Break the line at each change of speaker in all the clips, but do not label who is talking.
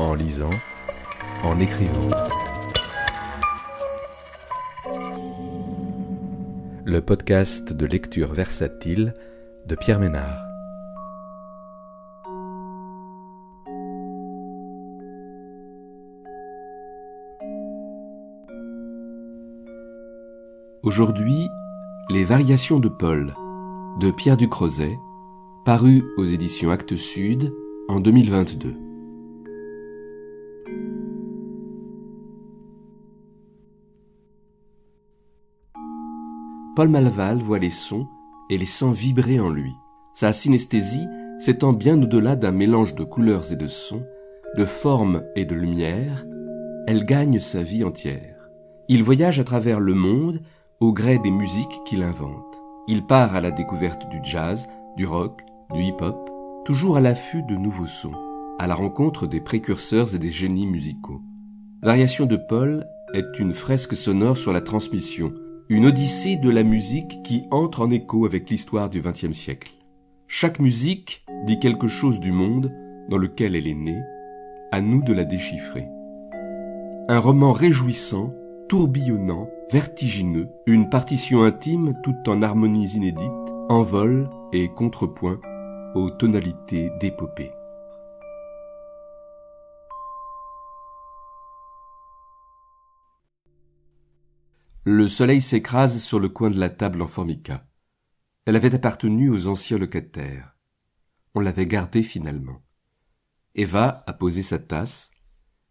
en lisant, en écrivant. Le podcast de lecture versatile de Pierre Ménard. Aujourd'hui, les variations de Paul, de Pierre Ducrozet, paru aux éditions Actes Sud en 2022. Paul Malval voit les sons et les sent vibrer en lui. Sa synesthésie s'étend bien au-delà d'un mélange de couleurs et de sons, de formes et de lumière. Elle gagne sa vie entière. Il voyage à travers le monde au gré des musiques qu'il invente. Il part à la découverte du jazz, du rock, du hip-hop, toujours à l'affût de nouveaux sons, à la rencontre des précurseurs et des génies musicaux. Variation de Paul est une fresque sonore sur la transmission, une odyssée de la musique qui entre en écho avec l'histoire du XXe siècle. Chaque musique dit quelque chose du monde dans lequel elle est née, à nous de la déchiffrer. Un roman réjouissant, tourbillonnant, vertigineux, une partition intime tout en harmonies inédites, en vol et contrepoint aux tonalités d'épopée. Le soleil s'écrase sur le coin de la table en formica. Elle avait appartenu aux anciens locataires. On l'avait gardée finalement. Eva a posé sa tasse.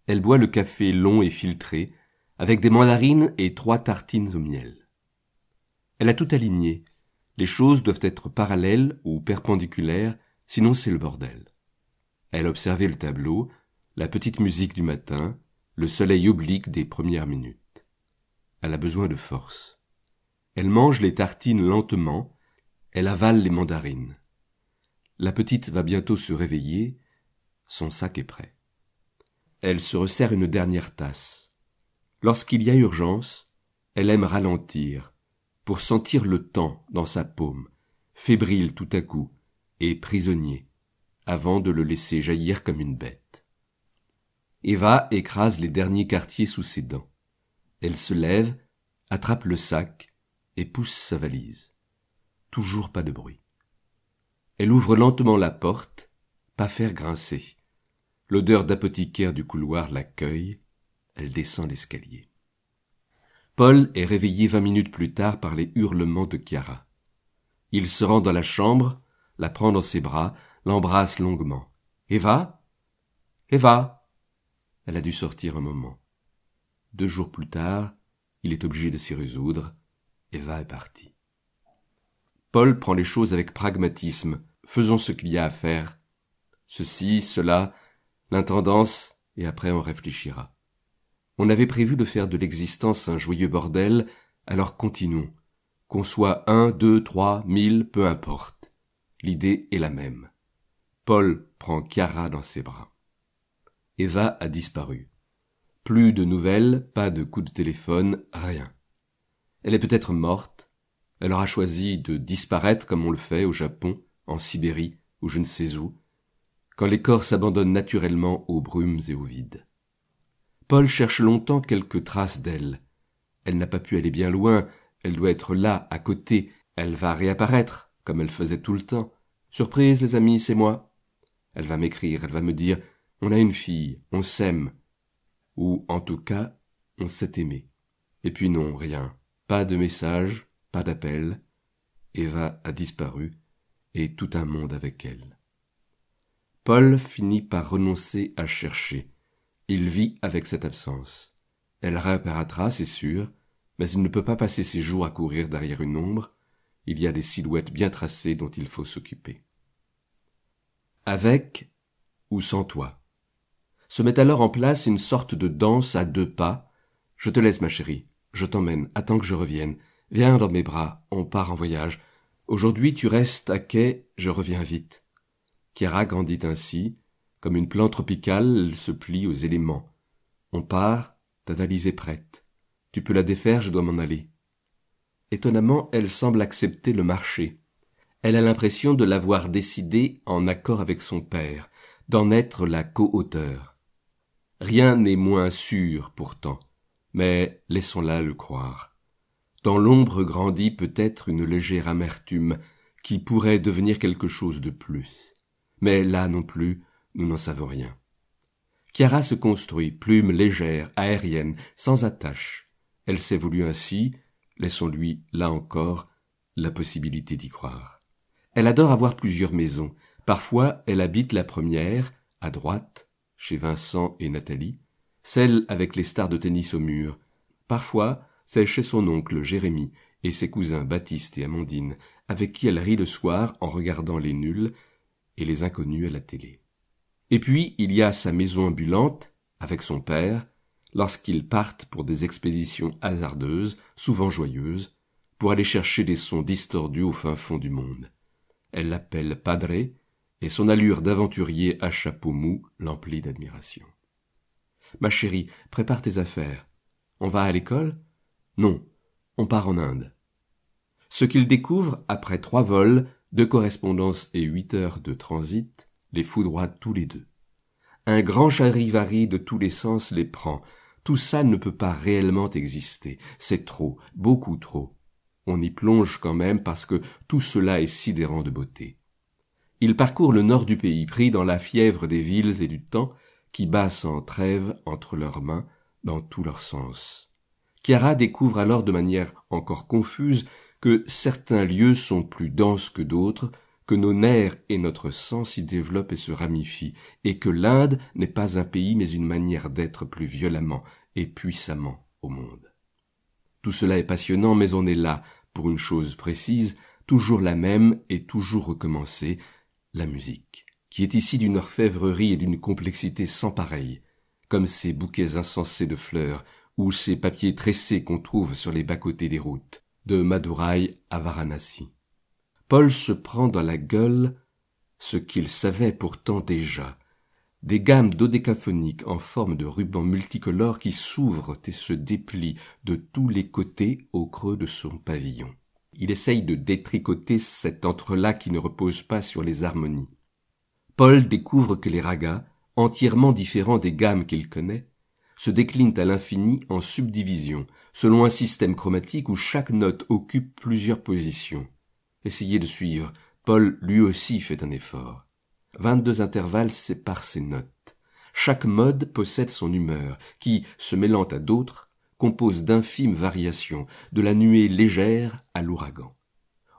Elle boit le café long et filtré, avec des mandarines et 3 tartines au miel. Elle a tout aligné. Les choses doivent être parallèles ou perpendiculaires, sinon c'est le bordel. Elle a observé le tableau, la petite musique du matin, le soleil oblique des premières minutes. Elle a besoin de force. Elle mange les tartines lentement, elle avale les mandarines. La petite va bientôt se réveiller, son sac est prêt. Elle se resserre une dernière tasse. Lorsqu'il y a urgence, elle aime ralentir, pour sentir le temps dans sa paume, fébrile tout à coup, et prisonnier, avant de le laisser jaillir comme une bête. Eva écrase les derniers quartiers sous ses dents. Elle se lève, attrape le sac et pousse sa valise. Toujours pas de bruit. Elle ouvre lentement la porte, pas faire grincer. L'odeur d'apothicaire du couloir l'accueille. Elle descend l'escalier. Paul est réveillé 20 minutes plus tard par les hurlements de Chiara. Il se rend dans la chambre, la prend dans ses bras, l'embrasse longuement. « Eva ? Eva !» Elle a dû sortir un moment. 2 jours plus tard, il est obligé de s'y résoudre. Eva est partie. Paul prend les choses avec pragmatisme. Faisons ce qu'il y a à faire. Ceci, cela, l'intendance, et après on réfléchira. On avait prévu de faire de l'existence un joyeux bordel, alors continuons. Qu'on soit 1, 2, 3, 1000, peu importe. L'idée est la même. Paul prend Chiara dans ses bras. Eva a disparu. Plus de nouvelles, pas de coup de téléphone, rien. Elle est peut-être morte. Elle aura choisi de disparaître comme on le fait au Japon, en Sibérie, ou je ne sais où, quand les corps s'abandonnent naturellement aux brumes et au vide. Paul cherche longtemps quelques traces d'elle. Elle n'a pas pu aller bien loin, elle doit être là, à côté, elle va réapparaître, comme elle faisait tout le temps. Surprise, les amis, c'est moi. Elle va m'écrire, elle va me dire « On a une fille, on s'aime ». Ou, en tout cas, on s'est aimé. Et puis non, rien. Pas de message, pas d'appel. Eva a disparu, et tout un monde avec elle. Paul finit par renoncer à chercher. Il vit avec cette absence. Elle réapparaîtra, c'est sûr, mais il ne peut pas passer ses jours à courir derrière une ombre. Il y a des silhouettes bien tracées dont il faut s'occuper. Avec ou sans toi. Se met alors en place une sorte de danse à 2 pas. Je te laisse, ma chérie. Je t'emmène. Attends que je revienne. Viens dans mes bras. On part en voyage. Aujourd'hui, tu restes à quai. Je reviens vite. Chiara grandit ainsi. Comme une plante tropicale, elle se plie aux éléments. On part. Ta valise est prête. Tu peux la défaire, je dois m'en aller. Étonnamment, elle semble accepter le marché. Elle a l'impression de l'avoir décidé en accord avec son père, d'en être la co-auteure. Rien n'est moins sûr, pourtant, mais laissons-la le croire. Dans l'ombre grandit peut-être une légère amertume qui pourrait devenir quelque chose de plus. Mais là non plus, nous n'en savons rien. Chiara se construit, plume légère, aérienne, sans attache. Elle s'est voulue ainsi, laissons-lui, là encore, la possibilité d'y croire. Elle adore avoir plusieurs maisons. Parfois, elle habite la première, à droite, chez Vincent et Nathalie, celle avec les stars de tennis au mur. Parfois, c'est chez son oncle Jérémie et ses cousins Baptiste et Amandine, avec qui elle rit le soir en regardant les nuls et les inconnus à la télé. Et puis, il y a sa maison ambulante, avec son père, lorsqu'ils partent pour des expéditions hasardeuses, souvent joyeuses, pour aller chercher des sons distordus au fin fond du monde. Elle l'appelle Padre, et son allure d'aventurier à chapeau mou l'emplit d'admiration. « Ma chérie, prépare tes affaires. On va à l'école ? Non, on part en Inde. » Ce qu'ils découvrent, après 3 vols, 2 correspondances et 8 heures de transit, les foudroie tous les deux. Un grand charivari de tous les sens les prend. Tout ça ne peut pas réellement exister. C'est trop, beaucoup trop. On y plonge quand même parce que tout cela est sidérant de beauté. Ils parcourent le nord du pays, pris dans la fièvre des villes et du temps, qui bat sans trêve entre leurs mains, dans tous leurs sens. Chiara découvre alors de manière encore confuse que certains lieux sont plus denses que d'autres, que nos nerfs et notre sang s'y développent et se ramifient, et que l'Inde n'est pas un pays mais une manière d'être plus violemment et puissamment au monde. Tout cela est passionnant, mais on est là, pour une chose précise, toujours la même et toujours recommencée, la musique, qui est ici d'une orfèvrerie et d'une complexité sans pareille, comme ces bouquets insensés de fleurs ou ces papiers tressés qu'on trouve sur les bas-côtés des routes, de Madurai à Varanasi. Paul se prend dans la gueule ce qu'il savait pourtant déjà, des gammes dodécaphoniques en forme de rubans multicolores qui s'ouvrent et se déplient de tous les côtés au creux de son pavillon. Il essaye de détricoter cet entrelac qui ne repose pas sur les harmonies. Paul découvre que les ragas, entièrement différents des gammes qu'il connaît, se déclinent à l'infini en subdivisions, selon un système chromatique où chaque note occupe plusieurs positions. Essayez de suivre, Paul lui aussi fait un effort. 22 intervalles séparent ces notes. Chaque mode possède son humeur, qui, se mêlant à d'autres, compose d'infimes variations, de la nuée légère à l'ouragan.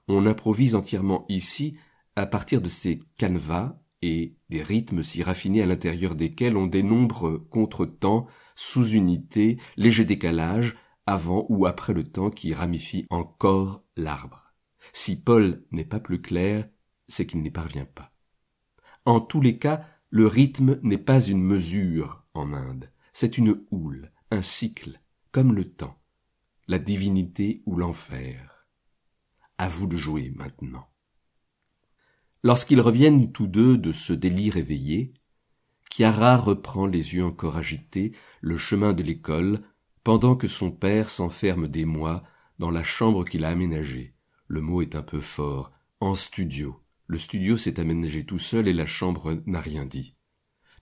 On improvise entièrement ici à partir de ces canevas et des rythmes si raffinés à l'intérieur desquels on dénombre contretemps, sous-unités, légers décalages, avant ou après le temps qui ramifie encore l'arbre. Si Paul n'est pas plus clair, c'est qu'il n'y parvient pas. En tous les cas, le rythme n'est pas une mesure en Inde, c'est une houle, un cycle, comme le temps, la divinité ou l'enfer. À vous de jouer maintenant. Lorsqu'ils reviennent tous deux de ce délire éveillé, Chiara reprend les yeux encore agités le chemin de l'école, pendant que son père s'enferme des mois dans la chambre qu'il a aménagée. Le mot est un peu fort, en studio. Le studio s'est aménagé tout seul et la chambre n'a rien dit.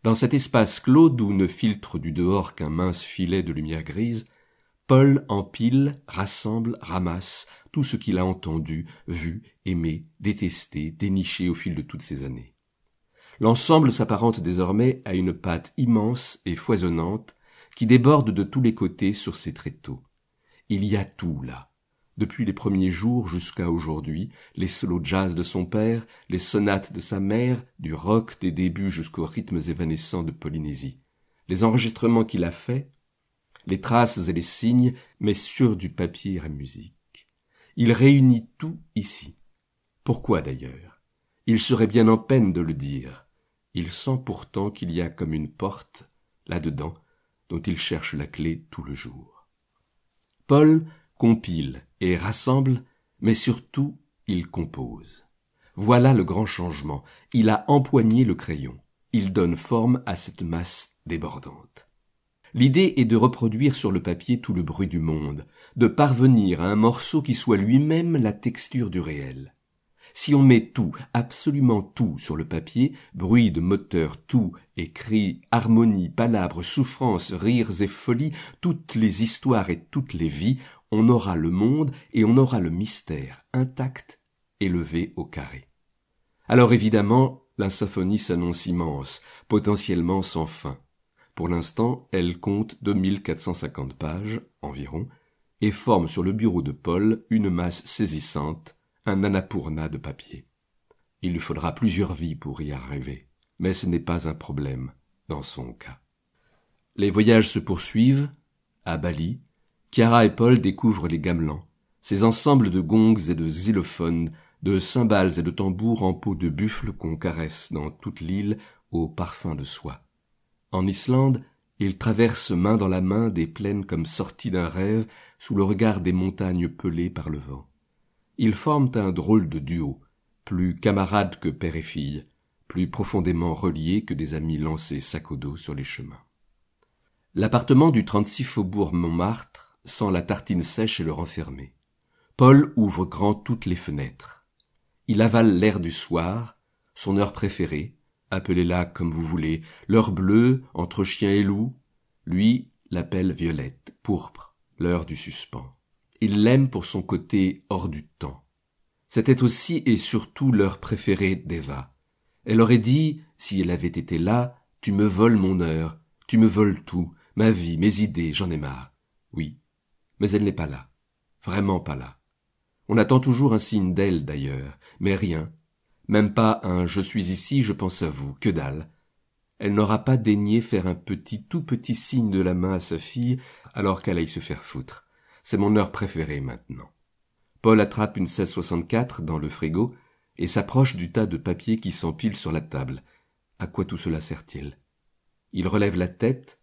Dans cet espace clos d'où ne filtre du dehors qu'un mince filet de lumière grise, Paul empile, rassemble, ramasse tout ce qu'il a entendu, vu, aimé, détesté, déniché au fil de toutes ces années. L'ensemble s'apparente désormais à une pâte immense et foisonnante qui déborde de tous les côtés sur ses tréteaux. Il y a tout là. Depuis les premiers jours jusqu'à aujourd'hui, les solos jazz de son père, les sonates de sa mère, du rock des débuts jusqu'aux rythmes évanescents de Polynésie. Les enregistrements qu'il a faits, les traces et les signes, mais sur du papier à musique. Il réunit tout ici. Pourquoi d'ailleurs? Il serait bien en peine de le dire. Il sent pourtant qu'il y a comme une porte, là-dedans, dont il cherche la clé tout le jour. Paul compile et rassemble, mais surtout il compose. Voilà le grand changement. Il a empoigné le crayon. Il donne forme à cette masse débordante. L'idée est de reproduire sur le papier tout le bruit du monde, de parvenir à un morceau qui soit lui-même la texture du réel. Si on met tout, absolument tout sur le papier, bruit de moteur, tout, écrit, harmonie, palabres, souffrances, rires et folies, toutes les histoires et toutes les vies, on aura le monde et on aura le mystère intact, élevé au carré. Alors évidemment, la symphonie s'annonce immense, potentiellement sans fin. Pour l'instant, elle compte 2450 pages, environ, et forme sur le bureau de Paul une masse saisissante, un annapurna de papier. Il lui faudra plusieurs vies pour y arriver, mais ce n'est pas un problème dans son cas. Les voyages se poursuivent. À Bali, Chiara et Paul découvrent les gamelans, ces ensembles de gongs et de xylophones, de cymbales et de tambours en peau de buffle qu'on caresse dans toute l'île au parfum de soie. En Islande, ils traversent main dans la main des plaines comme sorties d'un rêve sous le regard des montagnes pelées par le vent. Ils forment un drôle de duo, plus camarades que père et fille, plus profondément reliés que des amis lancés sac au dos sur les chemins. L'appartement du 36 faubourg Montmartre sent la tartine sèche et le renfermé. Paul ouvre grand toutes les fenêtres. Il avale l'air du soir, son heure préférée, appelez-la comme vous voulez, l'heure bleue entre chien et loup. Lui l'appelle violette, pourpre, l'heure du suspens. Il l'aime pour son côté hors du temps. C'était aussi et surtout l'heure préférée d'Eva. Elle aurait dit, si elle avait été là, « Tu me voles mon heure, tu me voles tout, ma vie, mes idées, j'en ai marre. » Oui, mais elle n'est pas là, vraiment pas là. On attend toujours un signe d'elle d'ailleurs, mais rien, même pas un « je suis ici, je pense à vous », que dalle. Elle n'aura pas daigné faire un tout petit signe de la main à sa fille alors qu'elle aille se faire foutre. C'est mon heure préférée maintenant. Paul attrape une 1664 dans le frigo et s'approche du tas de papier qui s'empile sur la table. À quoi tout cela sert-il? Il relève la tête.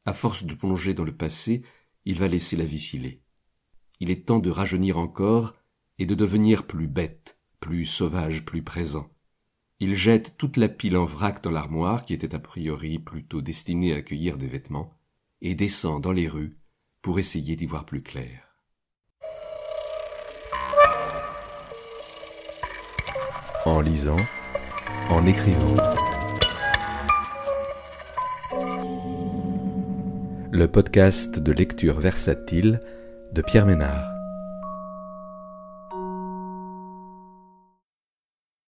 À force de plonger dans le passé, il va laisser la vie filer. Il est temps de rajeunir encore et de devenir plus bête, plus sauvage, plus présent. Il jette toute la pile en vrac dans l'armoire qui était a priori plutôt destinée à accueillir des vêtements et descend dans les rues pour essayer d'y voir plus clair.
En lisant, en écrivant. Le podcast de lecture versatile de Pierre Ménard.